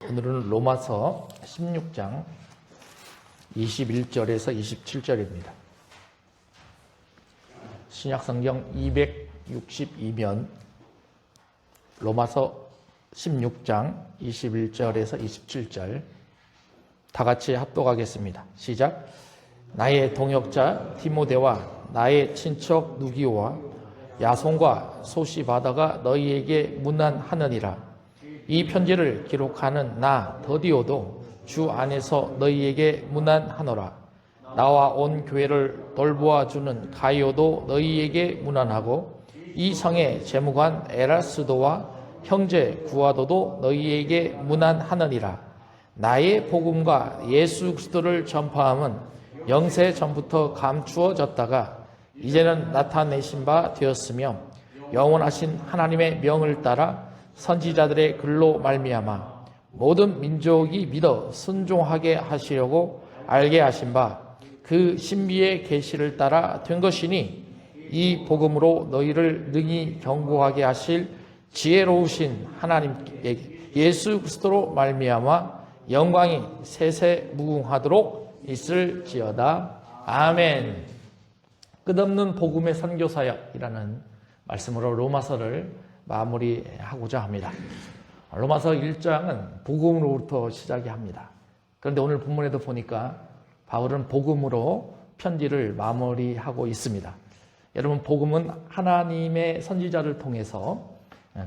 오늘은 로마서 16장 21절에서 27절입니다. 신약성경 262면 로마서 16장 21절에서 27절 다 같이 합독하겠습니다. 시작. 나의 동역자 디모데와 나의 친척 누기오와 야손과 소시바다가 너희에게 문안하느니라. 이 편지를 기록하는 나 더디오도 주 안에서 너희에게 문안하노라. 나와 온 교회를 돌보아 주는 가이오도 너희에게 문안하고 이 성의 재무관 에라스도와 형제 구아도도 너희에게 문안하느니라. 나의 복음과 예수 그리스도를 전파함은 영세 전부터 감추어졌다가 이제는 나타내신 바 되었으며 영원하신 하나님의 명을 따라 선지자들의 글로 말미암아 모든 민족이 믿어 순종하게 하시려고 알게 하신 바 그 신비의 계시를 따라 된 것이니 이 복음으로 너희를 능히 경고하게 하실 지혜로우신 하나님께 예수 그리스도로 말미암아 영광이 세세 무궁하도록 있을지어다. 아멘. 끝없는 복음의 선교사역이라는 말씀으로 로마서를 마무리하고자 합니다. 로마서 1장은 복음으로부터 시작이 합니다. 그런데 오늘 본문에도 보니까 바울은 복음으로 편지를 마무리하고 있습니다. 여러분, 복음은 하나님의 선지자를 통해서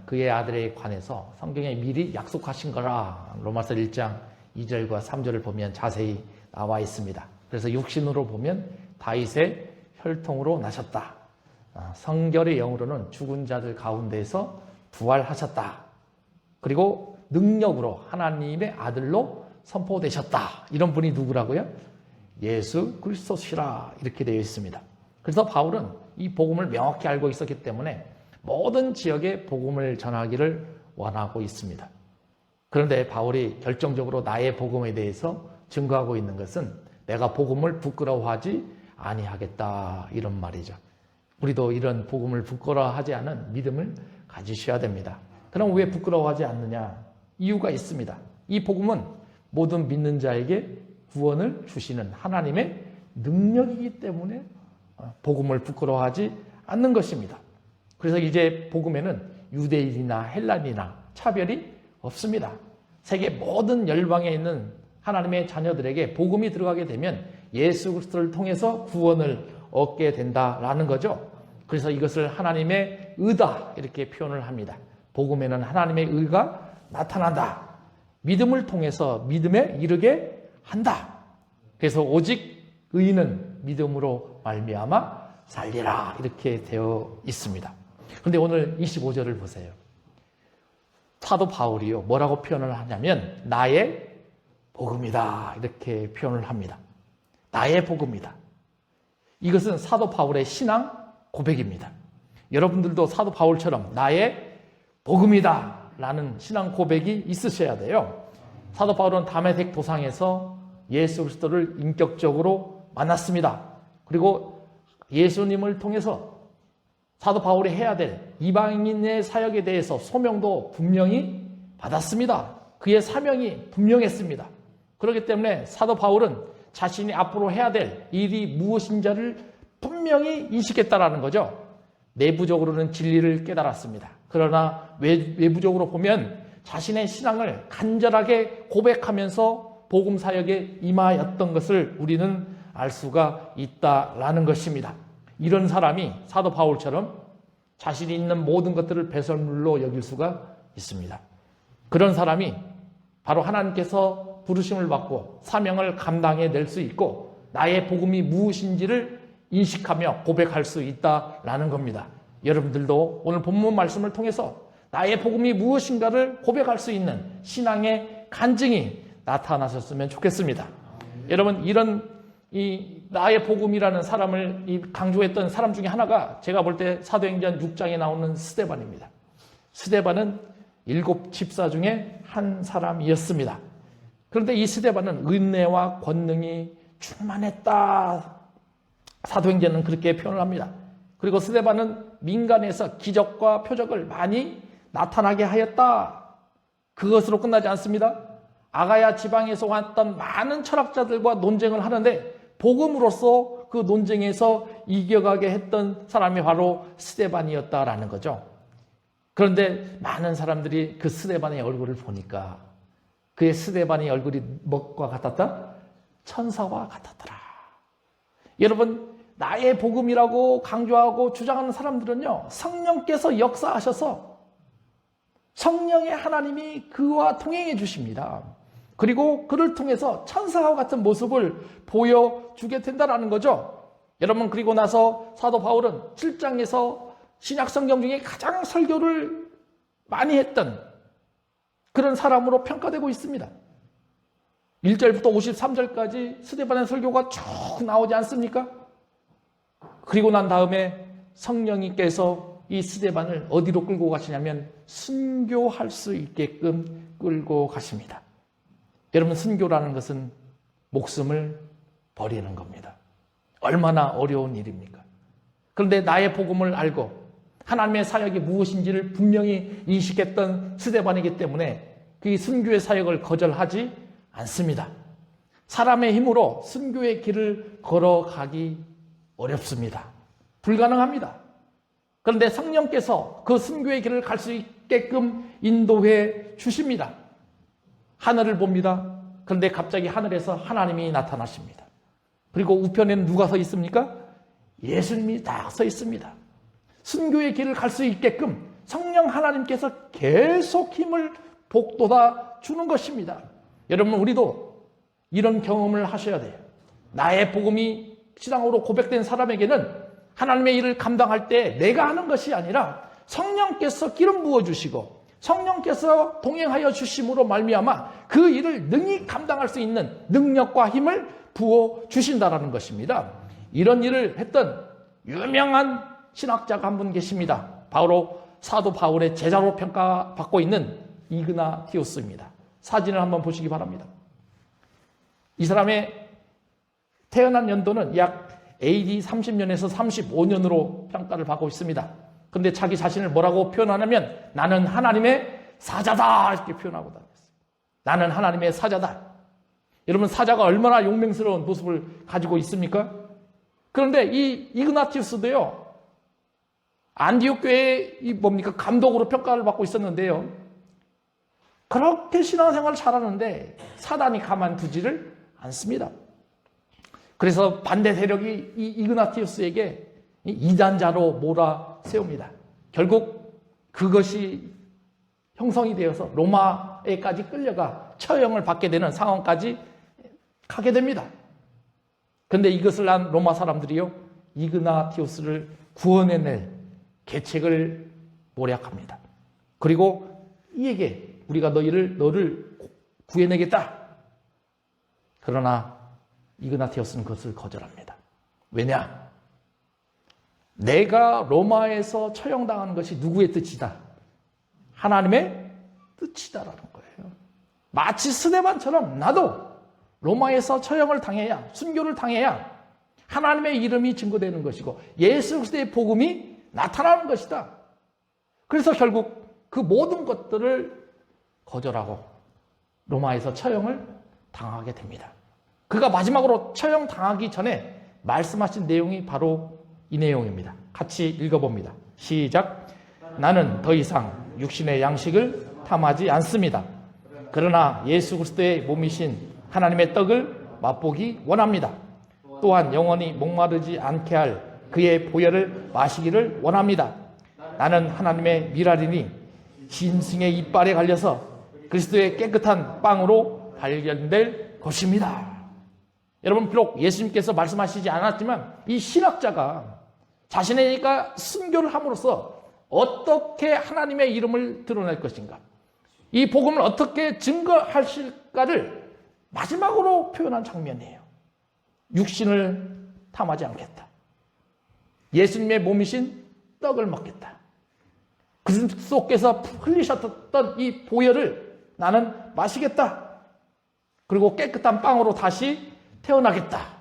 그의 아들에 관해서 성경에 미리 약속하신 거라. 로마서 1장 2절과 3절을 보면 자세히 나와 있습니다. 그래서 육신으로 보면 다윗의 혈통으로 나셨다. 성결의 영으로는 죽은 자들 가운데서 부활하셨다. 그리고 능력으로 하나님의 아들로 선포되셨다. 이런 분이 누구라고요? 예수 그리스도시라 이렇게 되어 있습니다. 그래서 바울은 이 복음을 명확히 알고 있었기 때문에 모든 지역에 복음을 전하기를 원하고 있습니다. 그런데 바울이 결정적으로 나의 복음에 대해서 증거하고 있는 것은 내가 복음을 부끄러워하지 아니하겠다 이런 말이죠. 우리도 이런 복음을 부끄러워하지 않은 믿음을 가지셔야 됩니다. 그럼 왜 부끄러워하지 않느냐? 이유가 있습니다. 이 복음은 모든 믿는 자에게 구원을 주시는 하나님의 능력이기 때문에 복음을 부끄러워하지 않는 것입니다. 그래서 이제 복음에는 유대인이나 헬란이나 차별이 없습니다. 세계 모든 열방에 있는 하나님의 자녀들에게 복음이 들어가게 되면 예수 그리스도를 통해서 구원을 얻게 된다라는 거죠. 그래서 이것을 하나님의 의다 이렇게 표현을 합니다. 복음에는 하나님의 의가 나타난다. 믿음을 통해서 믿음에 이르게 한다. 그래서 오직 의인은 믿음으로 말미암아 살리라 이렇게 되어 있습니다. 그런데 오늘 25절을 보세요. 사도 바울이요 뭐라고 표현을 하냐면 나의 복음이다 이렇게 표현을 합니다. 나의 복음이다. 이것은 사도 바울의 신앙 고백입니다. 여러분들도 사도 바울처럼 나의 복음이다 라는 신앙 고백이 있으셔야 돼요. 사도 바울은 다메섹 도상에서 예수 그리스도를 인격적으로 만났습니다. 그리고 예수님을 통해서 사도 바울이 해야 될 이방인의 사역에 대해서 소명도 분명히 받았습니다. 그의 사명이 분명했습니다. 그렇기 때문에 사도 바울은 자신이 앞으로 해야 될 일이 무엇인지를 분명히 인식했다라는 거죠. 내부적으로는 진리를 깨달았습니다. 그러나 외부적으로 보면 자신의 신앙을 간절하게 고백하면서 복음 사역에 임하였던 것을 우리는 알 수가 있다라는 것입니다. 이런 사람이 사도 바울처럼 자신이 있는 모든 것들을 배설물로 여길 수가 있습니다. 그런 사람이 바로 하나님께서 부르심을 받고 사명을 감당해낼 수 있고 나의 복음이 무엇인지를 인식하며 고백할 수 있다라는 겁니다. 여러분들도 오늘 본문 말씀을 통해서 나의 복음이 무엇인가를 고백할 수 있는 신앙의 간증이 나타나셨으면 좋겠습니다. 여러분, 이런 이 나의 복음이라는 사람을 강조했던 사람 중에 하나가 제가 볼 때 사도행전 6장에 나오는 스데반입니다. 스데반은 7 집사 중에 한 사람이었습니다. 그런데 이 스데반은 은혜와 권능이 충만했다. 사도행전은 그렇게 표현을 합니다. 그리고 스데반은 민간에서 기적과 표적을 많이 나타나게 하였다. 그것으로 끝나지 않습니다. 아가야 지방에서 왔던 많은 철학자들과 논쟁을 하는데 복음으로서 그 논쟁에서 이겨가게 했던 사람이 바로 스데반이었다라는 거죠. 그런데 많은 사람들이 그 스데반의 얼굴을 보니까 그의 스데반의 얼굴이 뭐와 같았다? 천사와 같았더라. 여러분, 나의 복음이라고 강조하고 주장하는 사람들은요, 성령께서 역사하셔서 성령의 하나님이 그와 동행해 주십니다. 그리고 그를 통해서 천사와 같은 모습을 보여주게 된다는 거죠. 여러분, 그리고 나서 사도 바울은 7장에서 신약성경 중에 가장 설교를 많이 했던 그런 사람으로 평가되고 있습니다. 1절부터 53절까지 스데반의 설교가 쭉 나오지 않습니까? 그리고 난 다음에 성령님께서 이 스데반을 어디로 끌고 가시냐면 순교할 수 있게끔 끌고 가십니다. 여러분, 순교라는 것은 목숨을 버리는 겁니다. 얼마나 어려운 일입니까? 그런데 나의 복음을 알고 하나님의 사역이 무엇인지를 분명히 인식했던 스데반이기 때문에 그 순교의 사역을 거절하지 않습니다. 사람의 힘으로 순교의 길을 걸어가기 어렵습니다. 불가능합니다. 그런데 성령께서 그 순교의 길을 갈 수 있게끔 인도해 주십니다. 하늘을 봅니다. 그런데 갑자기 하늘에서 하나님이 나타나십니다. 그리고 우편에는 누가 서 있습니까? 예수님이 딱 서 있습니다. 순교의 길을 갈 수 있게끔 성령 하나님께서 계속 힘을 북돋아 주는 것입니다. 여러분, 우리도 이런 경험을 하셔야 돼요. 나의 복음이 신앙으로 고백된 사람에게는 하나님의 일을 감당할 때 내가 하는 것이 아니라 성령께서 기름 부어주시고 성령께서 동행하여 주심으로 말미암아 그 일을 능히 감당할 수 있는 능력과 힘을 부어주신다는 것입니다. 이런 일을 했던 유명한 신학자가 한 분 계십니다. 바로 사도 바울의 제자로 평가받고 있는 이그나티우스입니다. 사진을 한번 보시기 바랍니다. 이 사람의 태어난 연도는 약 AD 30년에서 35년으로 평가를 받고 있습니다. 그런데 자기 자신을 뭐라고 표현하냐면 나는 하나님의 사자다 이렇게 표현하고 다녔어요. 나는 하나님의 사자다. 여러분, 사자가 얼마나 용맹스러운 모습을 가지고 있습니까? 그런데 이 이그나티우스도요, 안디옥 교회의 감독으로 평가를 받고 있었는데요, 그렇게 신앙생활을 잘하는데 사단이 가만두지를 않습니다. 그래서 반대 세력이 이 이그나티우스에게 이단자로 몰아세웁니다. 결국 그것이 형성이 되어서 로마에까지 끌려가 처형을 받게 되는 상황까지 가게 됩니다. 그런데 이것을 안 로마 사람들이요, 이그나티우스를 구원해낼 계책을 모략합니다. 그리고 이에게 우리가 너를 구해내겠다. 그러나 이그나티우스는 그것을 거절합니다. 왜냐? 내가 로마에서 처형당하는 것이 누구의 뜻이다? 하나님의 뜻이다라는 거예요. 마치 스데반처럼 나도 로마에서 처형을 당해야, 순교를 당해야 하나님의 이름이 증거되는 것이고 예수 그리스도의 복음이 나타나는 것이다. 그래서 결국 그 모든 것들을 거절하고 로마에서 처형을 당하게 됩니다. 그가 마지막으로 처형당하기 전에 말씀하신 내용이 바로 이 내용입니다. 같이 읽어봅니다. 시작. 나는 더 이상 육신의 양식을 탐하지 않습니다. 그러나 예수 그리스도의 몸이신 하나님의 떡을 맛보기 원합니다. 또한 영원히 목마르지 않게 할 그의 보혈을 마시기를 원합니다. 나는 하나님의 미랄이니 짐승의 이빨에 갈려서 그리스도의 깨끗한 빵으로 발견될 것입니다. 여러분, 비록 예수님께서 말씀하시지 않았지만 이 신학자가 자신의가 순교를 함으로써 어떻게 하나님의 이름을 드러낼 것인가, 이 복음을 어떻게 증거하실까를 마지막으로 표현한 장면이에요. 육신을 탐하지 않겠다. 예수님의 몸이신 떡을 먹겠다. 그리스도께서 흘리셨던 이 보혈을 나는 마시겠다. 그리고 깨끗한 빵으로 다시 태어나겠다.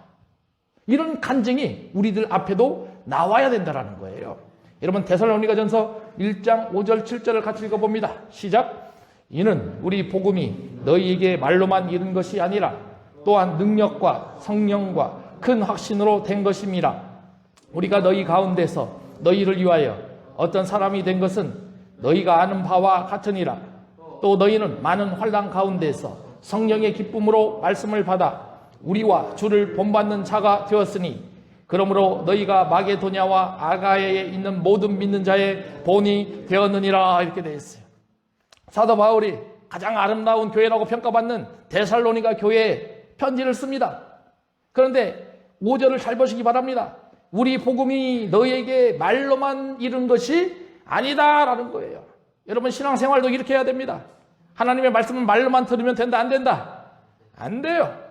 이런 간증이 우리들 앞에도 나와야 된다는 거예요. 여러분, 데살로니가전서 1장 5절 7절을 같이 읽어봅니다. 시작. 이는 우리 복음이 너희에게 말로만 이른 것이 아니라 또한 능력과 성령과 큰 확신으로 된 것임이라. 우리가 너희 가운데서 너희를 위하여 어떤 사람이 된 것은 너희가 아는 바와 같으니라. 또 너희는 많은 환난 가운데서 성령의 기쁨으로 말씀을 받아 우리와 주를 본받는 자가 되었으니 그러므로 너희가 마게도냐와 아가야에 있는 모든 믿는 자의 본이 되었느니라. 이렇게 되어 있어요. 사도 바울이 가장 아름다운 교회라고 평가받는 데살로니가 교회에 편지를 씁니다. 그런데 5절을 잘 보시기 바랍니다. 우리 복음이 너희에게 말로만 이른 것이 아니다라는 거예요. 여러분 신앙생활도 이렇게 해야 됩니다. 하나님의 말씀은 말로만 들으면 된다 안 된다? 안 돼요.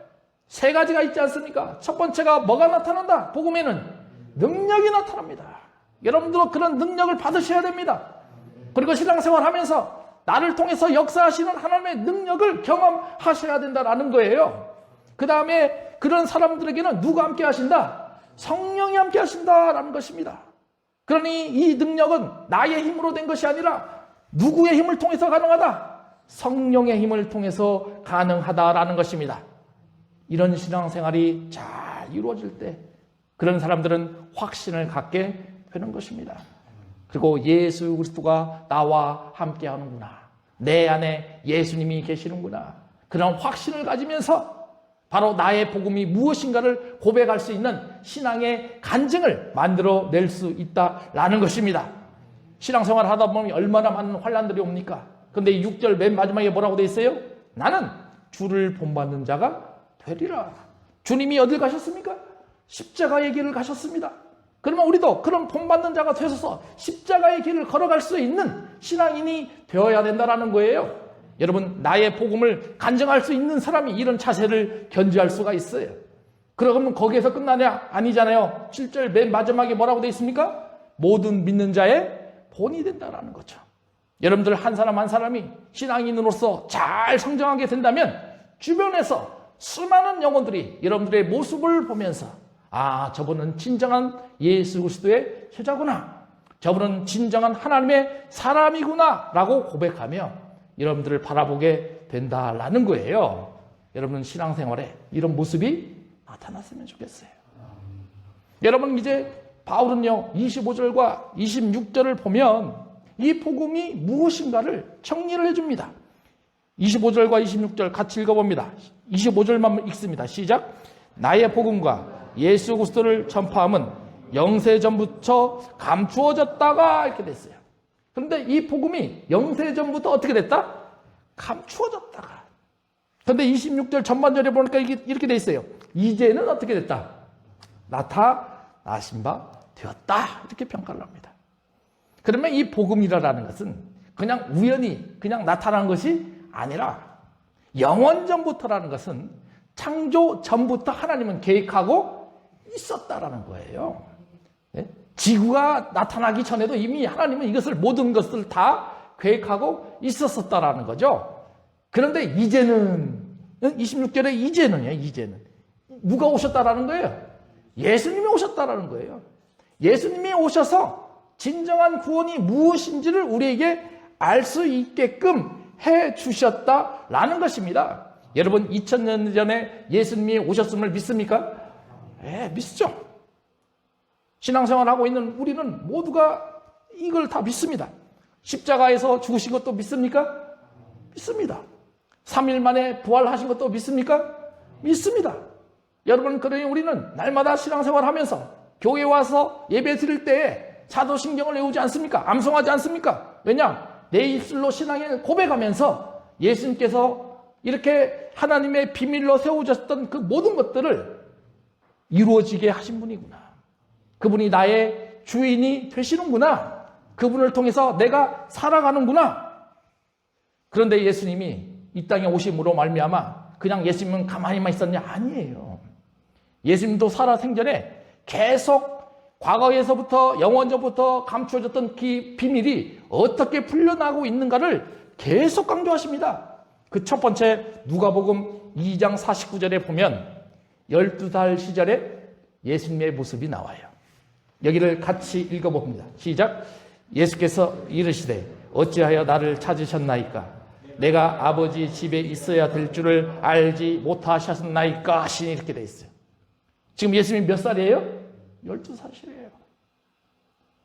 세 가지가 있지 않습니까? 첫 번째가 뭐가 나타난다? 복음에는 능력이 나타납니다. 여러분들도 그런 능력을 받으셔야 됩니다. 그리고 신앙생활 하면서 나를 통해서 역사하시는 하나님의 능력을 경험하셔야 된다는 거예요. 그 다음에 그런 사람들에게는 누가 함께 하신다? 성령이 함께 하신다라는 것입니다. 그러니 이 능력은 나의 힘으로 된 것이 아니라 누구의 힘을 통해서 가능하다? 성령의 힘을 통해서 가능하다라는 것입니다. 이런 신앙생활이 잘 이루어질 때 그런 사람들은 확신을 갖게 되는 것입니다. 그리고 예수 그리스도가 나와 함께 하는구나. 내 안에 예수님이 계시는구나. 그런 확신을 가지면서 바로 나의 복음이 무엇인가를 고백할 수 있는 신앙의 간증을 만들어낼 수 있다라는 것입니다. 신앙생활 하다 보면 얼마나 많은 환난들이 옵니까? 그런데 6절 맨 마지막에 뭐라고 되어 있어요? 나는 주를 본받는 자가 되리라. 주님이 어딜 가셨습니까? 십자가의 길을 가셨습니다. 그러면 우리도 그런 본받는 자가 되셔서 십자가의 길을 걸어갈 수 있는 신앙인이 되어야 된다는 거예요. 여러분 나의 복음을 간증할 수 있는 사람이 이런 자세를 견지할 수가 있어요. 그러면 거기에서 끝나냐? 아니잖아요. 7절 맨 마지막에 뭐라고 되어 있습니까? 모든 믿는 자의 본이 된다는 거죠. 여러분들 한 사람 한 사람이 신앙인으로서 잘 성장하게 된다면 주변에서 수많은 영혼들이 여러분들의 모습을 보면서 아, 저분은 진정한 예수 그리스도의 제자구나. 저분은 진정한 하나님의 사람이구나 라고 고백하며 여러분들을 바라보게 된다라는 거예요. 여러분 신앙생활에 이런 모습이 나타났으면 좋겠어요. 여러분 이제 바울은요 25절과 26절을 보면 이 복음이 무엇인가를 정리를 해줍니다. 25절과 26절 같이 읽어봅니다. 25절만 읽습니다. 시작. 나의 복음과 예수 그리스도를 전파함은 영세전부터 감추어졌다가 이렇게 됐어요. 그런데 이 복음이 영세전부터 어떻게 됐다? 감추어졌다가. 그런데 26절 전반절에 보니까 이렇게 돼 있어요. 이제는 어떻게 됐다? 나타나신 바 되었다. 이렇게 평가를 합니다. 그러면 이 복음이라는 것은 그냥 우연히 그냥 나타난 것이 아니라 영원전부터라는 것은 창조 전부터 하나님은 계획하고 있었다라는 거예요. 네? 지구가 나타나기 전에도 이미 하나님은 이것을 모든 것을 다 계획하고 있었다라는 거죠. 그런데 이제는 26절에 이제는요. 이제는 누가 오셨다라는 거예요? 예수님이 오셨다라는 거예요. 예수님이 오셔서 진정한 구원이 무엇인지를 우리에게 알 수 있게끔 해 주셨다라는 것입니다. 여러분 2000년 전에 예수님이 오셨음을 믿습니까? 네, 믿죠. 신앙생활하고 있는 우리는 모두가 이걸 다 믿습니다. 십자가에서 죽으신 것도 믿습니까? 믿습니다. 3일 만에 부활하신 것도 믿습니까? 믿습니다. 여러분 그러니 우리는 날마다 신앙생활하면서 교회 와서 예배 드릴 때에 사도신경을 외우지 않습니까? 암송하지 않습니까? 왜냐? 내 입술로 신앙을 고백하면서 예수님께서 이렇게 하나님의 비밀로 세우셨던 그 모든 것들을 이루어지게 하신 분이구나. 그분이 나의 주인이 되시는구나. 그분을 통해서 내가 살아가는구나. 그런데 예수님이 이 땅에 오심으로 말미암아 그냥 예수님은 가만히만 있었냐? 아니에요. 예수님도 살아 생전에 계속 과거에서부터 영원전부터 감추어졌던 그 비밀이 어떻게 풀려나고 있는가를 계속 강조하십니다. 그 첫 번째 누가복음 2장 49절에 보면 12살 시절에 예수님의 모습이 나와요. 여기를 같이 읽어봅니다. 시작. 예수께서 이르시되 어찌하여 나를 찾으셨나이까? 내가 아버지 집에 있어야 될 줄을 알지 못하셨나이까 하시니 이렇게 돼 있어요. 지금 예수님이 몇 살이에요? 12살이에요.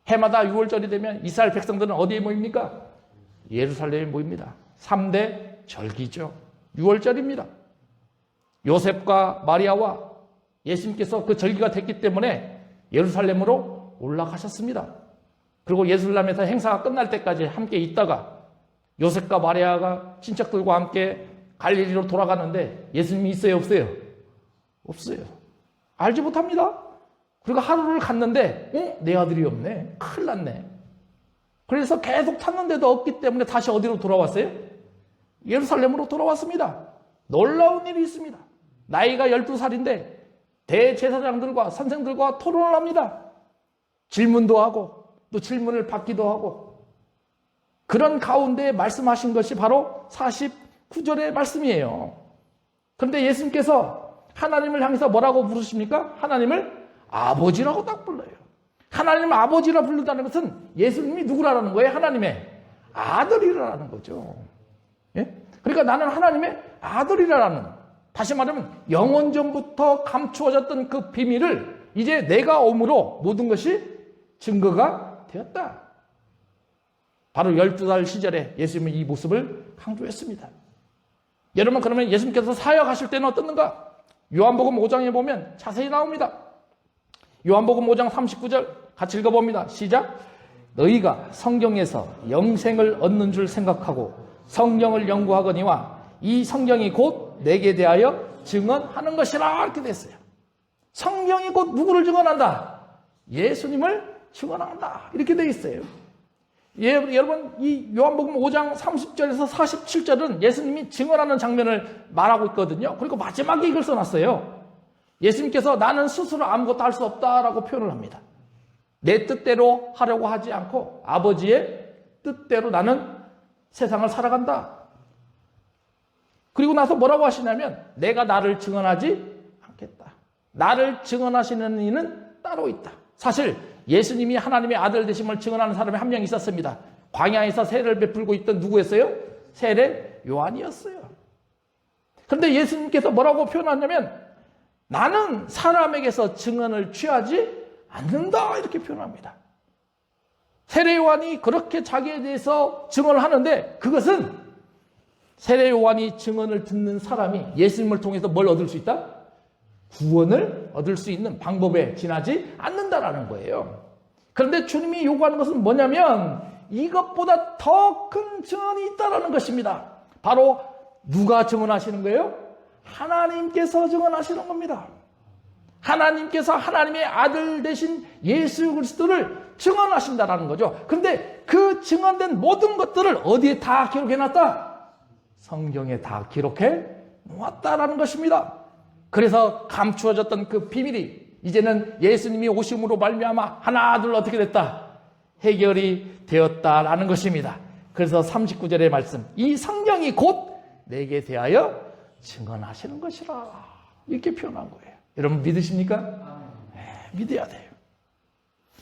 해마다 6월절이 되면 이스라엘 백성들은 어디에 모입니까? 예루살렘에 모입니다. 3대 절기죠. 6월절입니다. 요셉과 마리아와 예수님께서 그 절기가 됐기 때문에 예루살렘으로 올라가셨습니다. 그리고 예루살렘에서 행사가 끝날 때까지 함께 있다가 요셉과 마리아가 친척들과 함께 갈릴리로 돌아가는데 예수님이 있어요, 없어요? 없어요. 알지 못합니다. 그리고 하루를 갔는데 내 아들이 없네. 큰일 났네. 그래서 계속 찾는데도 없기 때문에 다시 어디로 돌아왔어요? 예루살렘으로 돌아왔습니다. 놀라운 일이 있습니다. 나이가 12살인데 대제사장들과 선생들과 토론을 합니다. 질문도 하고 또 질문을 받기도 하고 그런 가운데 말씀하신 것이 바로 49절의 말씀이에요. 그런데 예수님께서 하나님을 향해서 뭐라고 부르십니까? 하나님을 아버지라고 딱 불러요. 하나님을 아버지라 부른다는 것은 예수님이 누구라는 거예요? 하나님의 아들이라는 거죠. 예? 그러니까 나는 하나님의 아들이라는, 다시 말하면 영원 전부터 감추어졌던 그 비밀을 이제 내가 옴으로 모든 것이 증거가 되었다. 바로 12살 시절에 예수님은 이 모습을 강조했습니다. 여러분, 그러면 예수님께서 사역하실 때는 어떻는가? 요한복음 5장에 보면 자세히 나옵니다. 요한복음 5장 39절 같이 읽어봅니다. 시작. 너희가 성경에서 영생을 얻는 줄 생각하고 성경을 연구하거니와 이 성경이 곧 내게 대하여 증언하는 것이라 이렇게 됐어요. 성경이 곧 누구를 증언한다? 예수님을 증언한다. 이렇게 돼 있어요. 여러분, 이 요한복음 5장 30절에서 47절은 예수님이 증언하는 장면을 말하고 있거든요. 그리고 마지막에 이걸 써놨어요. 예수님께서 나는 스스로 아무것도 할 수 없다라고 표현을 합니다. 내 뜻대로 하려고 하지 않고 아버지의 뜻대로 나는 세상을 살아간다. 그리고 나서 뭐라고 하시냐면 내가 나를 증언하지 않겠다. 나를 증언하시는 이는 따로 있다. 사실 예수님이 하나님의 아들 되심을 증언하는 사람이 한 명 있었습니다. 광야에서 세례를 베풀고 있던 누구였어요? 세례 요한이었어요. 그런데 예수님께서 뭐라고 표현하냐면 나는 사람에게서 증언을 취하지 않는다 이렇게 표현합니다. 세례 요한이 그렇게 자기에 대해서 증언을 하는데 그것은 세례 요한이 증언을 듣는 사람이 예수님을 통해서 뭘 얻을 수 있다? 구원을 얻을 수 있는 방법에 지나지 않는다라는 거예요. 그런데 주님이 요구하는 것은 뭐냐면 이것보다 더 큰 증언이 있다라는 것입니다. 바로 누가 증언하시는 거예요? 하나님께서 증언하시는 겁니다. 하나님께서 하나님의 아들 되신 예수 그리스도를 증언하신다라는 거죠. 그런데 그 증언된 모든 것들을 어디에 다 기록해놨다? 성경에 다 기록해 놓았다라는 것입니다. 그래서 감추어졌던 그 비밀이 이제는 예수님이 오심으로 말미암아 하나둘 어떻게 됐다? 해결이 되었다라는 것입니다. 그래서 39절의 말씀, 이 성경이 곧 내게 대하여 증언하시는 것이라 이렇게 표현한 거예요. 여러분 믿으십니까? 믿어야 돼요.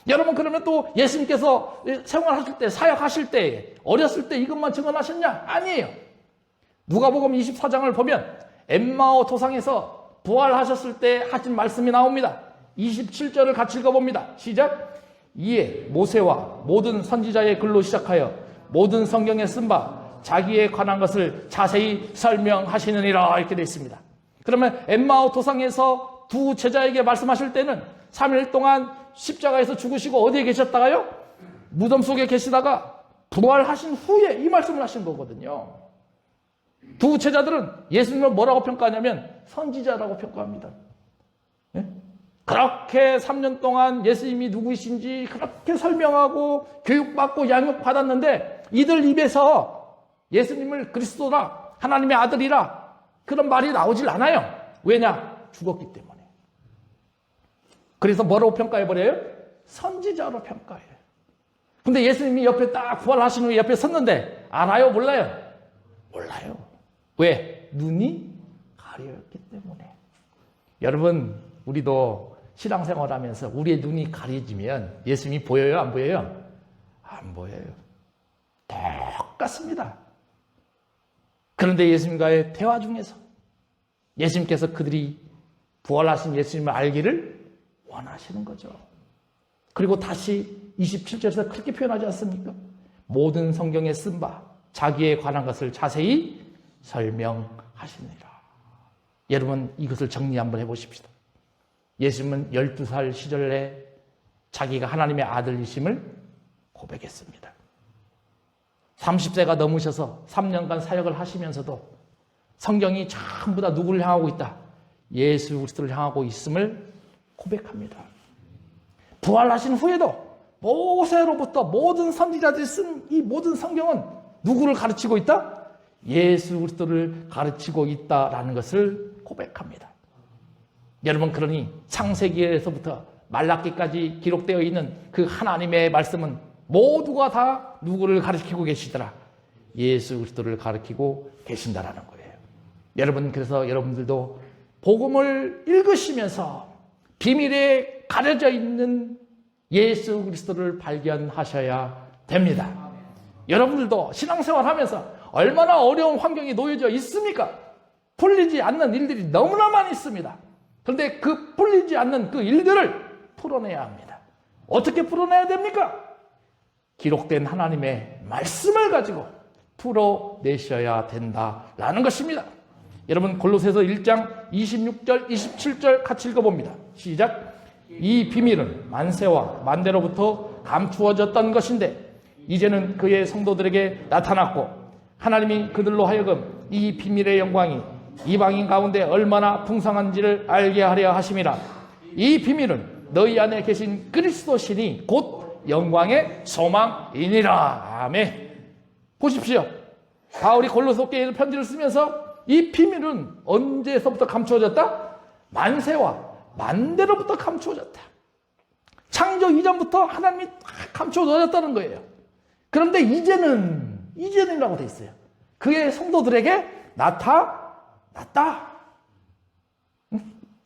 여러분, 그러면 또 예수님께서 생활하실 때, 사역하실 때, 어렸을 때 이것만 증언하셨냐? 아니에요. 누가복음 24장을 보면 엠마오 도상에서 부활하셨을 때 하신 말씀이 나옵니다. 27절을 같이 읽어봅니다. 시작. 이에 모세와 모든 선지자의 글로 시작하여 모든 성경에 쓴 바 자기에 관한 것을 자세히 설명하시느니라 이렇게 되어 있습니다. 그러면 엠마오 도상에서 두 제자에게 말씀하실 때는 3일 동안 십자가에서 죽으시고 어디에 계셨다가요? 무덤 속에 계시다가 부활하신 후에 이 말씀을 하신 거거든요. 두 제자들은 예수님을 뭐라고 평가하냐면 선지자라고 평가합니다. 예? 그렇게 3년 동안 예수님이 누구이신지 그렇게 설명하고 교육받고 양육받았는데 이들 입에서 예수님을 그리스도라, 하나님의 아들이라 그런 말이 나오질 않아요. 왜냐? 죽었기 때문에. 그래서 뭐라고 평가해버려요? 선지자로 평가해요. 근데 예수님이 옆에 딱 부활하신 후에 옆에 섰는데 알아요? 몰라요? 몰라요. 왜? 눈이 가려였기 때문에. 여러분, 우리도 신앙생활하면서 우리의 눈이 가려지면 예수님이 보여요? 안 보여요? 안 보여요. 똑같습니다. 그런데 예수님과의 대화 중에서 예수님께서 그들이 부활하신 예수님을 알기를 원하시는 거죠. 그리고 다시 27절에서 그렇게 표현하지 않습니까? 모든 성경에 쓴 바 자기에 관한 것을 자세히 설명하시니라. 여러분, 이것을 정리 한번 해보십시다. 예수님은 12살 시절에 자기가 하나님의 아들이심을 고백했습니다. 30세가 넘으셔서 3년간 사역을 하시면서도 성경이 전부 다 누구를 향하고 있다? 예수 그리스도를 향하고 있음을 고백합니다. 부활하신 후에도 모세로부터 모든 선지자들이 쓴 이 모든 성경은 누구를 가르치고 있다? 예수 그리스도를 가르치고 있다라는 것을 고백합니다. 여러분, 그러니 창세기에서부터 말라기까지 기록되어 있는 그 하나님의 말씀은 모두가 다 누구를 가르치고 계시더라? 예수 그리스도를 가르치고 계신다라는 거예요. 여러분, 그래서 여러분들도 복음을 읽으시면서 비밀에 가려져 있는 예수 그리스도를 발견하셔야 됩니다. 여러분들도 신앙생활 하면서 얼마나 어려운 환경에 놓여져 있습니까? 풀리지 않는 일들이 너무나 많이 있습니다. 그런데 그 풀리지 않는 그 일들을 풀어내야 합니다. 어떻게 풀어내야 됩니까? 기록된 하나님의 말씀을 가지고 풀어내셔야 된다라는 것입니다. 여러분, 골로새서 1장 26절, 27절 같이 읽어봅니다. 시작. 이 비밀은 만세와 만대로부터 감추어졌던 것인데 이제는 그의 성도들에게 나타났고 하나님이 그들로 하여금 이 비밀의 영광이 이방인 가운데 얼마나 풍성한지를 알게 하려 하심이라. 이 비밀은 너희 안에 계신 그리스도시니 곧 영광의 소망이니라. 아멘. 보십시오. 바울이 골로새 교회에 편지를 쓰면서 이 비밀은 언제서부터 감추어졌다? 만세와 만대로부터 감추어졌다. 창조 이전부터 하나님이 감추어졌다는 거예요. 그런데 이제는이라고 돼 있어요. 그의 성도들에게 나타났다.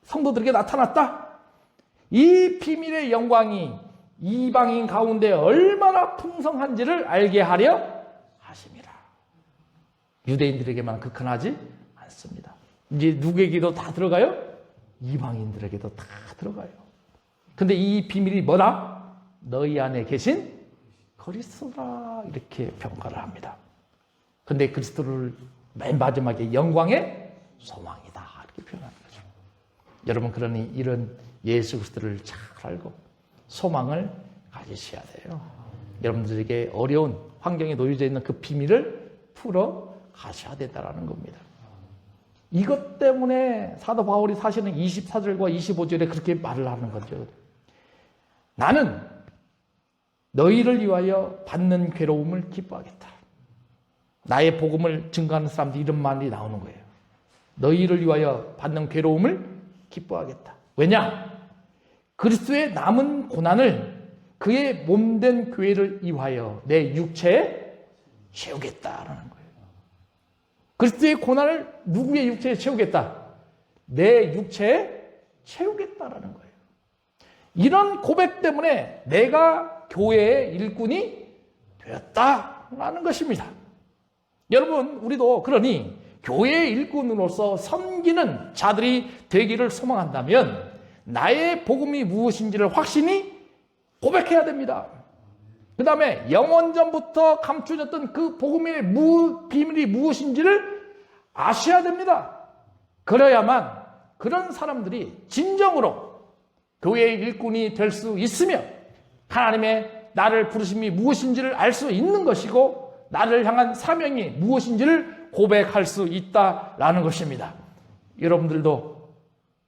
성도들에게 나타났다. 이 비밀의 영광이 이방인 가운데 얼마나 풍성한지를 알게 하려 하심이라. 유대인들에게만 극한하지 않습니다. 이제 누구에게도 다 들어가요? 이방인들에게도 다 들어가요. 근데 이 비밀이 뭐라? 너희 안에 계신 그리스도라, 이렇게 평가를 합니다. 근데 그리스도를 맨 마지막에 영광의 소망이다, 이렇게 표현하는 거죠. 여러분, 그러니 이런 예수 그리스도를 잘 알고 소망을 가지셔야 돼요. 여러분들에게 어려운 환경에 놓여져 있는 그 비밀을 풀어 가셔야 된다는 겁니다. 이것 때문에 사도 바울이 사실은 24절과 25절에 그렇게 말을 하는 거죠. 나는 너희를 위하여 받는 괴로움을 기뻐하겠다. 나의 복음을 증거하는 사람들 이런 말이 나오는 거예요. 너희를 위하여 받는 괴로움을 기뻐하겠다. 왜냐? 그리스도의 남은 고난을 그의 몸된 교회를 위하여 내 육체에 채우겠다라는 거예요. 그리스도의 고난을 누구의 육체에 채우겠다? 내 육체에 채우겠다라는 거예요. 이런 고백 때문에 내가 교회의 일꾼이 되었다라는 것입니다. 여러분, 우리도 그러니 교회의 일꾼으로서 섬기는 자들이 되기를 소망한다면 나의 복음이 무엇인지를 확신히 고백해야 됩니다. 그 다음에 영원전부터 감추어졌던 그 복음의 비밀이 무엇인지를 아셔야 됩니다. 그래야만 그런 사람들이 진정으로 교회의 일꾼이 될 수 있으며 하나님의 나를 부르심이 무엇인지를 알 수 있는 것이고 나를 향한 사명이 무엇인지를 고백할 수 있다라는 것입니다. 여러분들도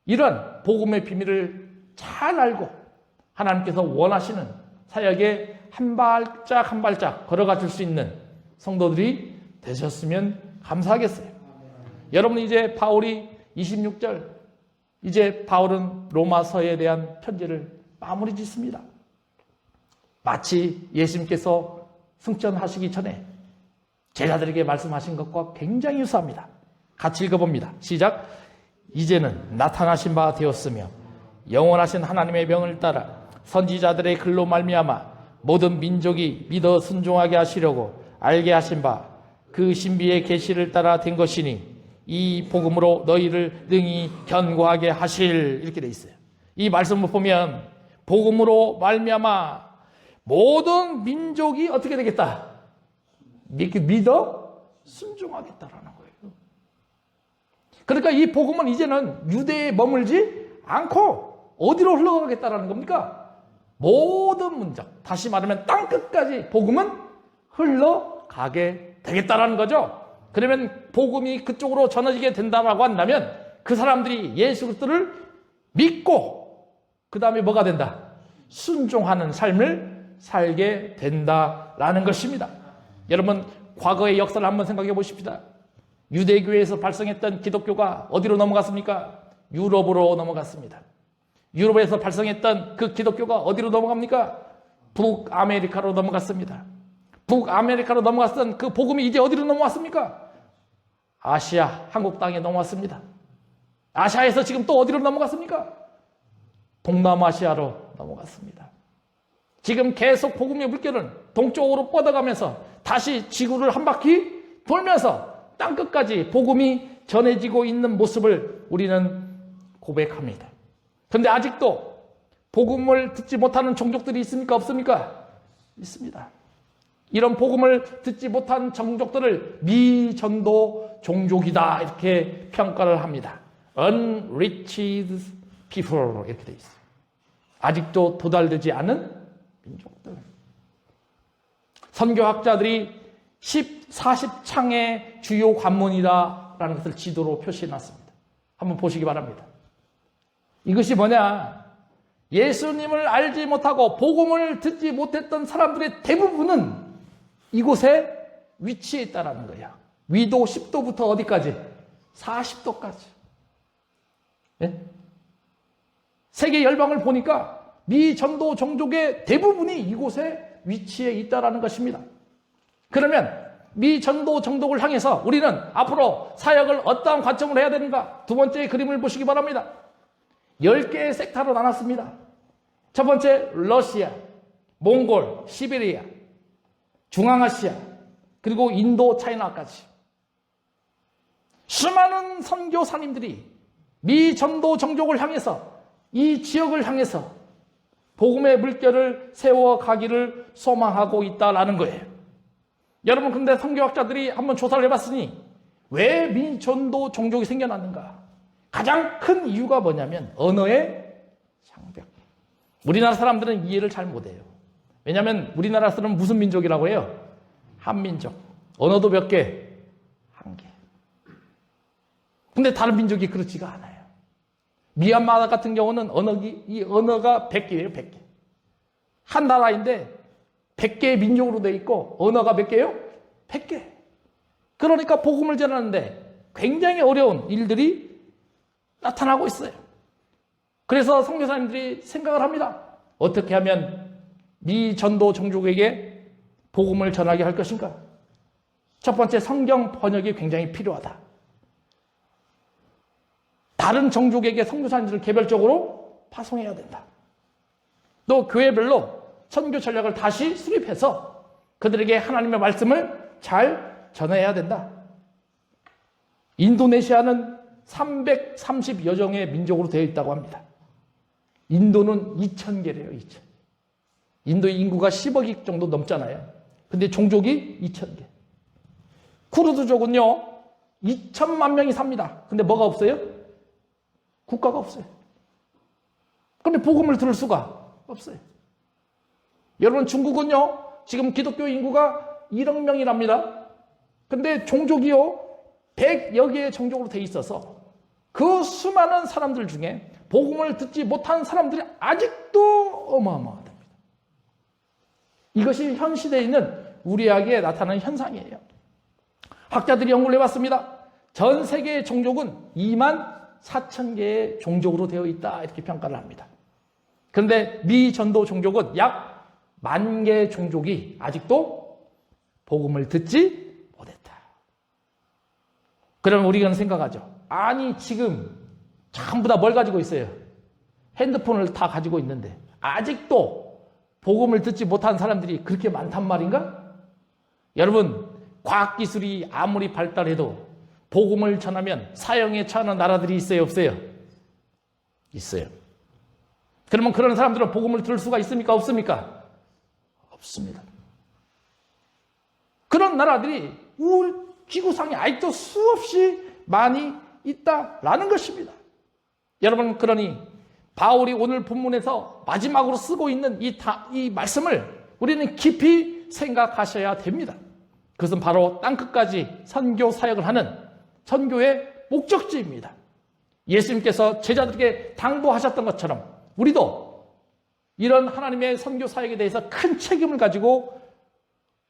이런 복음의 비밀을 잘 알고 하나님께서 원하시는 사역에 한 발짝 한 발짝 걸어가 줄 수 있는 성도들이 되셨으면 감사하겠어요. 여러분, 이제 바울이 26절, 이제 바울은 로마서에 대한 편지를 마무리 짓습니다. 마치 예수님께서 승천하시기 전에 제자들에게 말씀하신 것과 굉장히 유사합니다. 같이 읽어봅니다. 시작. 이제는 나타나신 바 되었으며 영원하신 하나님의 명을 따라 선지자들의 글로 말미암아 모든 민족이 믿어 순종하게 하시려고 알게 하신 바 그 신비의 계시를 따라 된 것이니 이 복음으로 너희를 능히 견고하게 하실. 이렇게 돼 있어요. 이 말씀을 보면 복음으로 말미암아 모든 민족이 어떻게 되겠다? 믿어 순종하겠다라는 거예요. 그러니까 이 복음은 이제는 유대에 머물지 않고 어디로 흘러가겠다라는 겁니까? 모든 문적, 다시 말하면 땅끝까지 복음은 흘러가게 되겠다라는 거죠. 그러면 복음이 그쪽으로 전해지게 된다라고 한다면 그 사람들이 예수 그리스도를 믿고 그 다음에 뭐가 된다? 순종하는 삶을 살게 된다라는 것입니다. 여러분, 과거의 역사를 한번 생각해 보십시다. 유대교회에서 발성했던 기독교가 어디로 넘어갔습니까? 유럽으로 넘어갔습니다. 유럽에서 발성했던 그 기독교가 어디로 넘어갑니까? 북아메리카로 넘어갔습니다. 북아메리카로 넘어갔던 그 복음이 이제 어디로 넘어왔습니까? 아시아, 한국 땅에 넘어왔습니다. 아시아에서 지금 또 어디로 넘어갔습니까? 동남아시아로 넘어갔습니다. 지금 계속 복음의 물결은 동쪽으로 뻗어가면서 다시 지구를 한 바퀴 돌면서 땅끝까지 복음이 전해지고 있는 모습을 우리는 고백합니다. 그런데 아직도 복음을 듣지 못하는 종족들이 있습니까? 없습니까? 있습니다. 이런 복음을 듣지 못한 종족들을 미전도 종족이다 이렇게 평가를 합니다. Unreached people 이렇게 돼 있어요. 아직도 도달되지 않은 민족들. 선교학자들이 40창의 주요 관문이다라는 것을 지도로 표시해놨습니다. 한번 보시기 바랍니다. 이것이 뭐냐? 예수님을 알지 못하고 복음을 듣지 못했던 사람들의 대부분은 이곳에 위치해 있다는 거예요. 위도 10도부터 어디까지? 40도까지. 예? 세계 열방을 보니까 미전도 종족의 대부분이 이곳에 위치해 있다는 것입니다. 그러면 미전도 종족을 향해서 우리는 앞으로 사역을 어떠한 관점으로 해야 되는가? 두 번째 그림을 보시기 바랍니다. 10개의 섹터로 나눴습니다. 첫 번째 러시아, 몽골, 시베리아, 중앙아시아, 그리고 인도, 차이나까지. 수많은 선교사님들이 미전도 종족을 향해서 이 지역을 향해서 복음의 물결을 세워가기를 소망하고 있다라는 거예요. 여러분, 근데 선교학자들이 한번 조사를 해봤으니 왜 미전도 종족이 생겨났는가? 가장 큰 이유가 뭐냐면 언어의 장벽. 우리나라 사람들은 이해를 잘 못해요. 왜냐하면 우리나라 사람은 무슨 민족이라고 해요? 한민족. 언어도 몇 개? 한 개. 근데 다른 민족이 그렇지가 않아요. 미얀마 같은 경우는 이 언어가 100개예요, 100개. 한 나라인데 100개의 민족으로 돼 있고 언어가 몇 개예요? 100개. 그러니까 복음을 전하는데 굉장히 어려운 일들이 나타나고 있어요. 그래서 선교사님들이 생각을 합니다. 어떻게 하면 미전도 종족에게 복음을 전하게 할 것인가? 첫 번째, 성경 번역이 굉장히 필요하다. 다른 종족에게 선교사님들을 개별적으로 파송해야 된다. 또 교회별로 선교 전략을 다시 수립해서 그들에게 하나님의 말씀을 잘 전해야 된다. 인도네시아는 330여 종의 민족으로 되어 있다고 합니다. 인도는 2,000개래요, 2,000개. 인도 인구가 10억 정도 넘잖아요. 근데 종족이 2,000개. 쿠르드족은요, 2천만 명이 삽니다. 근데 뭐가 없어요? 국가가 없어요. 그런데 복음을 들을 수가 없어요. 여러분, 중국은요, 지금 기독교 인구가 1억 명이랍니다. 근데 종족이요, 100여 개의 종족으로 돼 있어서 그 수많은 사람들 중에 복음을 듣지 못한 사람들이 아직도 어마어마하답니다. 이것이 현 시대에 있는 우리에게 나타나는 현상이에요. 학자들이 연구를 해봤습니다. 전 세계의 종족은 24,000개의 종족으로 되어 있다 이렇게 평가를 합니다. 그런데 미전도 종족은 약 10,000개의 종족이 아직도 복음을 듣지 못했다. 그러면 우리가 생각하죠. 아니, 지금 전부 다 뭘 가지고 있어요? 핸드폰을 다 가지고 있는데 아직도 복음을 듣지 못한 사람들이 그렇게 많단 말인가? 여러분, 과학기술이 아무리 발달해도 복음을 전하면 사형에 처하는 나라들이 있어요, 없어요? 있어요. 그러면 그런 사람들은 복음을 들을 수가 있습니까, 없습니까? 없습니다. 그런 나라들이 우리 지구상에 아직도 수없이 많이 있다라는 것입니다. 여러분, 그러니 바울이 오늘 본문에서 마지막으로 쓰고 있는 이 말씀을 우리는 깊이 생각하셔야 됩니다. 그것은 바로 땅끝까지 선교 사역을 하는 선교의 목적지입니다. 예수님께서 제자들에게 당부하셨던 것처럼 우리도 이런 하나님의 선교 사역에 대해서 큰 책임을 가지고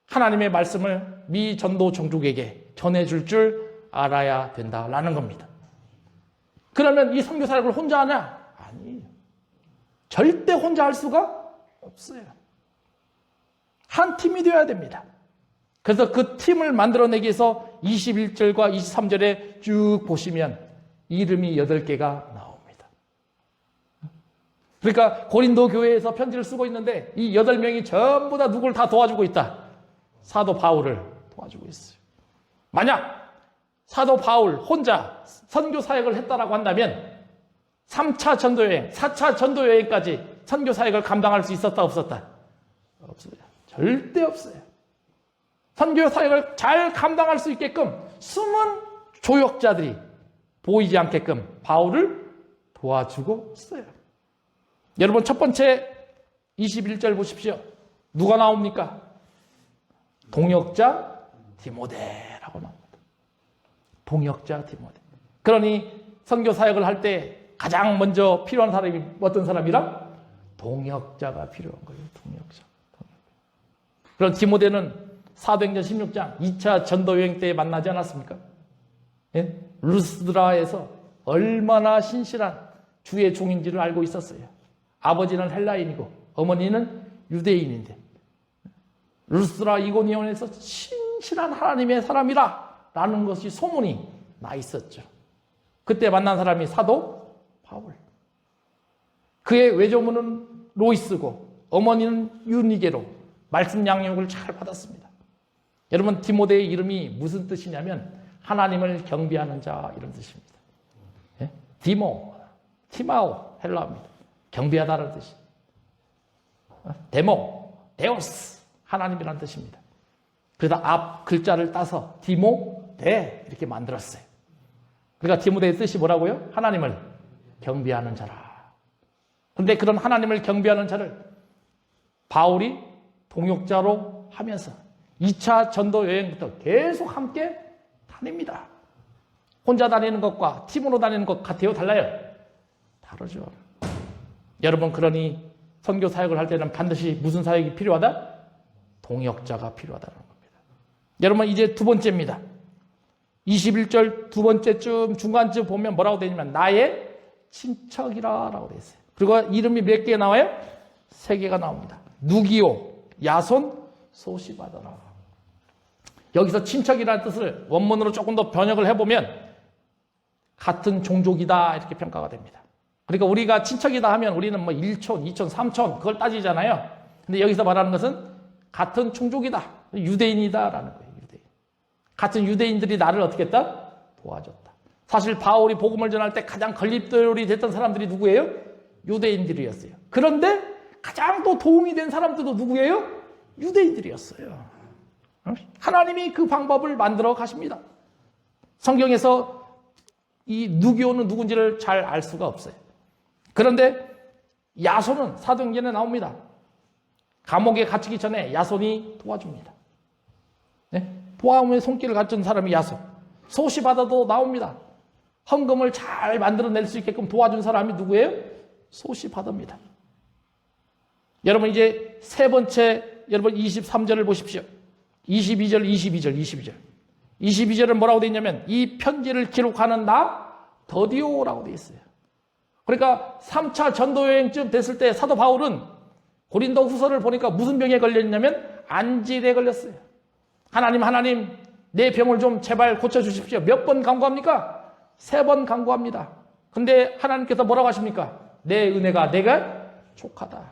하나님의 말씀을 미 전도 종족에게 전해줄 줄 알아야 된다라는 겁니다. 그러면 이 선교 사역을 혼자 하냐? 아니에요. 절대 혼자 할 수가 없어요. 한 팀이 되어야 됩니다. 그래서 그 팀을 만들어내기 위해서 21절과 23절에 쭉 보시면 이름이 8개가 나옵니다. 그러니까 고린도 교회에서 편지를 쓰고 있는데 이 8명이 전부 다 누구를 다 도와주고 있다. 사도 바울을 도와주고 있어요. 만약 사도 바울 혼자 선교 사역을 했다라고 한다면 3차 전도여행, 4차 전도여행까지 선교 사역을 감당할 수 있었다, 없었다? 없어요. 절대 없어요. 선교 사역을 잘 감당할 수 있게끔 숨은 조력자들이 보이지 않게끔 바울을 도와주고 있어요. 여러분, 첫 번째 21절 보십시오. 누가 나옵니까? 동역자 디모데라고 나옵니다. 동역자 디모데. 그러니 선교 사역을 할 때 가장 먼저 필요한 사람이 어떤 사람이라? 동역자가 필요한 거예요. 동역자. 그런 디모데는 사도행전 16장 2차 전도여행 때 만나지 않았습니까? 예? 루스드라에서 얼마나 신실한 주의 종인지를 알고 있었어요. 아버지는 헬라인이고 어머니는 유대인인데 루스드라 이고니온에서 신실한 하나님의 사람이라 라는 것이 소문이 나 있었죠. 그때 만난 사람이 사도 바울. 그의 외조모는 로이스고 어머니는 유니게로 말씀 양육을 잘 받았습니다. 여러분, 디모데의 이름이 무슨 뜻이냐면 하나님을 경배하는 자, 이런 뜻입니다. 예? 디모, 티마오, 헬라어입니다. 경배하다라는 뜻이. 데모, 데오스, 하나님이라는 뜻입니다. 그래서 앞 글자를 따서 디모데 이렇게 만들었어요. 그러니까 디모데의 뜻이 뭐라고요? 하나님을 경배하는 자라. 그런데 그런 하나님을 경배하는 자를 바울이 동역자로 하면서 2차 전도 여행부터 계속 함께 다닙니다. 혼자 다니는 것과 팀으로 다니는 것 같아요? 달라요? 다르죠. 여러분, 그러니 선교 사역을 할 때는 반드시 무슨 사역이 필요하다? 동역자가 필요하다는 겁니다. 여러분, 이제 두 번째입니다. 21절 두 번째쯤 중간쯤 보면 뭐라고 되냐면 나의 친척이라 라고 되어 있어요. 그리고 이름이 몇 개 나와요? 3개가 나옵니다. 누기오, 야손, 소시바더라. 여기서 친척이라는 뜻을 원문으로 조금 더 번역을 해보면 같은 종족이다 이렇게 평가가 됩니다. 그러니까 우리가 친척이다 하면 우리는 뭐 1촌, 2촌, 3촌 그걸 따지잖아요. 근데 여기서 말하는 것은 같은 종족이다. 유대인이다라는 거예요. 유대인. 같은 유대인들이 나를 어떻게 했다? 도와줬다. 사실 바울이 복음을 전할 때 가장 걸림돌이 됐던 사람들이 누구예요? 유대인들이었어요. 그런데 가장 또 도움이 된 사람들도 누구예요? 유대인들이었어요. 하나님이 그 방법을 만들어 가십니다. 성경에서 이 누기오는 누군지를 잘 알 수가 없어요. 그런데 야손은 사도행전에 나옵니다. 감옥에 갇히기 전에 야손이 도와줍니다. 네? 도와움의 손길을 갖춘 사람이 야손. 소시바더도 나옵니다. 헌금을 잘 만들어낼 수 있게끔 도와준 사람이 누구예요? 소시바더입니다. 여러분, 이제 세 번째, 여러분 23절을 보십시오. 22절은 뭐라고 되어 있냐면 이 편지를 기록하는 나 더디오라고 되어 있어요. 그러니까 3차 전도여행쯤 됐을 때 사도 바울은 고린도 후서를 보니까 무슨 병에 걸렸냐면 안질에 걸렸어요. 하나님 내 병을 좀 제발 고쳐주십시오. 몇 번 간구합니까? 3번 간구합니다. 근데 하나님께서 뭐라고 하십니까? 내 은혜가 내가 족하다.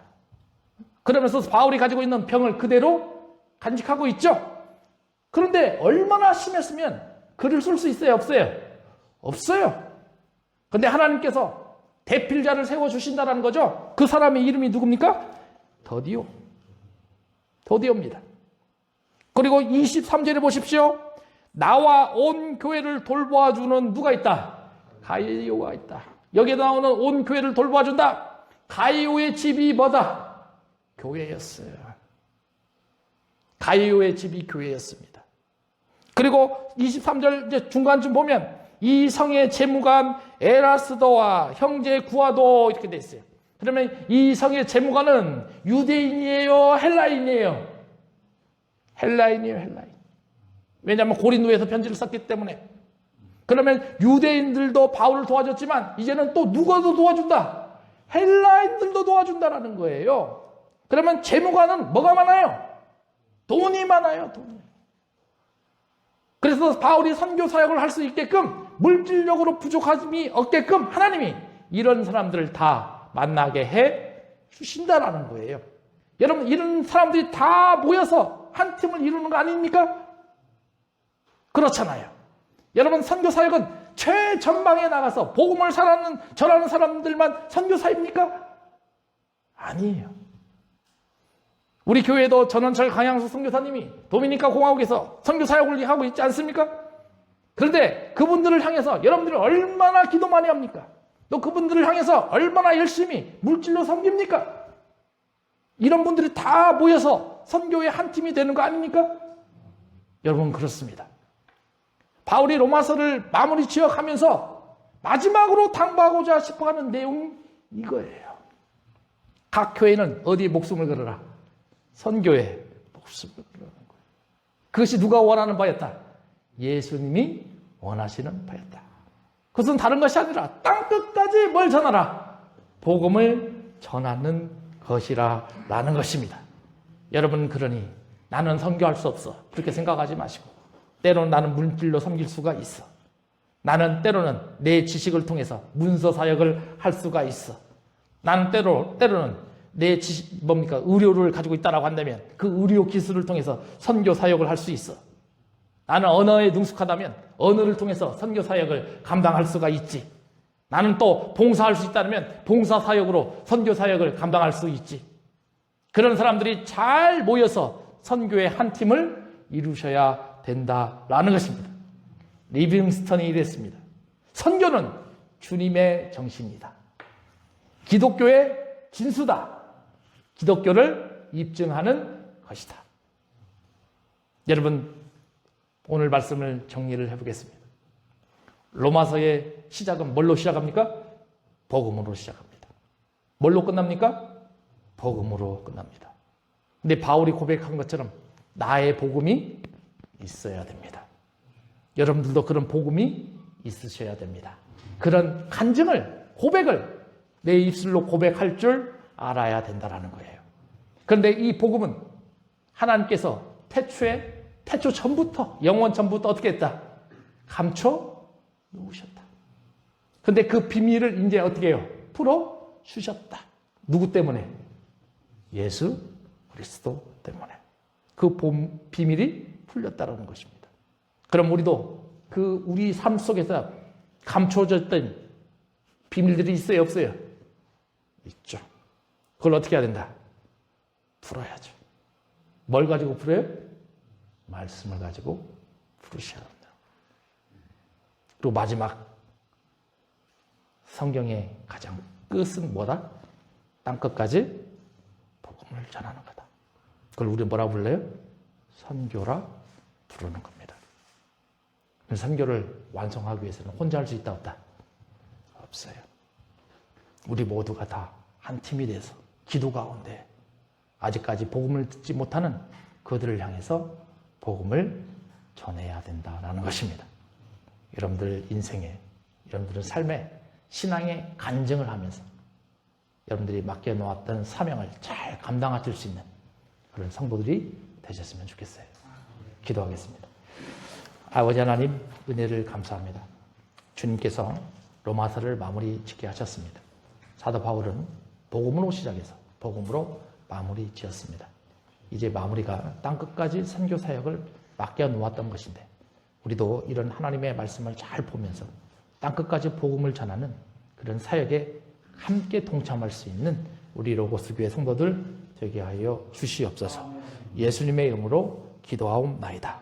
그러면서 바울이 가지고 있는 병을 그대로 간직하고 있죠. 그런데 얼마나 심했으면 글을 쓸 수 있어요? 없어요? 없어요. 그런데 하나님께서 대필자를 세워주신다는 거죠. 그 사람의 이름이 누굽니까? 더디오. 더디오입니다. 그리고 23절에 보십시오. 나와 온 교회를 돌보아주는 누가 있다? 가이오가 있다. 여기에 나오는 온 교회를 돌보아준다. 가이오의 집이 뭐다? 교회였어요. 가이오의 집이 교회였습니다. 그리고 23절 이제 중간쯤 보면 이 성의 재무관 에라스도와 형제 구아도 이렇게 돼 있어요. 그러면 이 성의 재무관은 유대인이에요? 헬라인이에요? 헬라인이에요, 헬라인. 왜냐하면 고린도에서 편지를 썼기 때문에. 그러면 유대인들도 바울을 도와줬지만 이제는 또 누가 더 도와준다? 헬라인들도 도와준다라는 거예요. 그러면 재무관은 뭐가 많아요? 돈이 많아요, 돈이. 그래서 바울이 선교 사역을 할 수 있게끔 물질적으로 부족함이 없게끔 하나님이 이런 사람들을 다 만나게 해 주신다라는 거예요. 여러분, 이런 사람들이 다 모여서 한 팀을 이루는 거 아닙니까? 그렇잖아요. 여러분, 선교 사역은 최전방에 나가서 복음을 전하는 사람들만 선교사입니까? 아니에요. 우리 교회도 전원철 강양수 선교사님이 도미니카 공화국에서 선교 사역을 하고 있지 않습니까? 그런데 그분들을 향해서 여러분들이 얼마나 기도 많이 합니까? 또 그분들을 향해서 얼마나 열심히 물질로 섬깁니까? 이런 분들이 다 모여서 선교의 한 팀이 되는 거 아닙니까? 여러분, 그렇습니다. 바울이 로마서를 마무리 지어가면서 마지막으로 당부하고자 싶어하는 내용이 이거예요. 각 교회는 어디에 목숨을 걸어라? 선교에 목숨을 걸어라는 거예요. 그것이 누가 원하는 바였다? 예수님이 원하시는 바였다. 그것은 다른 것이 아니라 땅끝까지 뭘 전하라? 복음을 전하는 것이라는 것입니다. 여러분, 그러니 나는 선교할 수 없어, 그렇게 생각하지 마시고, 때로는 나는 물질로 섬길 수가 있어. 나는 때로는 내 지식을 통해서 문서 사역을 할 수가 있어. 나는 때로는 내 지식, 의료를 가지고 있다라고 한다면 그 의료 기술을 통해서 선교 사역을 할 수 있어. 나는 언어에 능숙하다면 언어를 통해서 선교 사역을 감당할 수가 있지. 나는 또 봉사할 수 있다면 봉사 사역으로 선교 사역을 감당할 수 있지. 그런 사람들이 잘 모여서 선교의 한 팀을 이루셔야 된다라는 것입니다. 리빙스턴이 이랬습니다. 선교는 주님의 정신이다. 기독교의 진수다. 기독교를 입증하는 것이다. 여러분, 오늘 말씀을 정리를 해보겠습니다. 로마서의 시작은 뭘로 시작합니까? 복음으로 시작합니다. 뭘로 끝납니까? 복음으로 끝납니다. 근데 바울이 고백한 것처럼 나의 복음이 있어야 됩니다. 여러분들도 그런 복음이 있으셔야 됩니다. 그런 간증을, 고백을 내 입술로 고백할 줄 알아야 된다는 거예요. 그런데 이 복음은 하나님께서 태초 전부터, 영원 전부터 어떻게 했다? 감춰 놓으셨다. 그런데 그 비밀을 이제 어떻게 해요? 풀어 주셨다. 누구 때문에? 예수 그리스도 때문에. 그 비밀이 풀렸다는 것입니다. 그럼 우리도 그 우리 삶 속에서 감춰졌던 비밀들이 있어요, 없어요? 있죠. 그걸 어떻게 해야 된다? 풀어야죠. 뭘 가지고 풀어요? 말씀을 가지고 풀으셔야 합니다. 그리고 마지막, 성경의 가장 끝은 뭐다? 땅끝까지 복음을 전하는 거다. 그걸 우리 뭐라 불러요? 선교라 부르는 겁니다. 선교를 완성하기 위해서는 혼자 할 수 있다, 없다? 없어요. 우리 모두가 다 한 팀이 돼서 기도 가운데 아직까지 복음을 듣지 못하는 그들을 향해서 복음을 전해야 된다는 것입니다. 여러분들 인생에, 여러분들은 삶에, 신앙에 간증을 하면서 여러분들이 맡겨놓았던 사명을 잘 감당하실 수 있는 그런 성도들이 되셨으면 좋겠어요. 기도하겠습니다. 아버지 하나님, 은혜를 감사합니다. 주님께서 로마서를 마무리 짓게 하셨습니다. 사도 바울은 복음으로 시작해서 복음으로 마무리 지었습니다. 이제 마무리가 땅끝까지 선교 사역을 맡겨 놓았던 것인데 우리도 이런 하나님의 말씀을 잘 보면서 땅끝까지 복음을 전하는 그런 사역에 함께 동참할 수 있는 우리 로고스 교회 성도들 되게 하여 주시옵소서. 예수님의 이름으로 기도하옵나이다.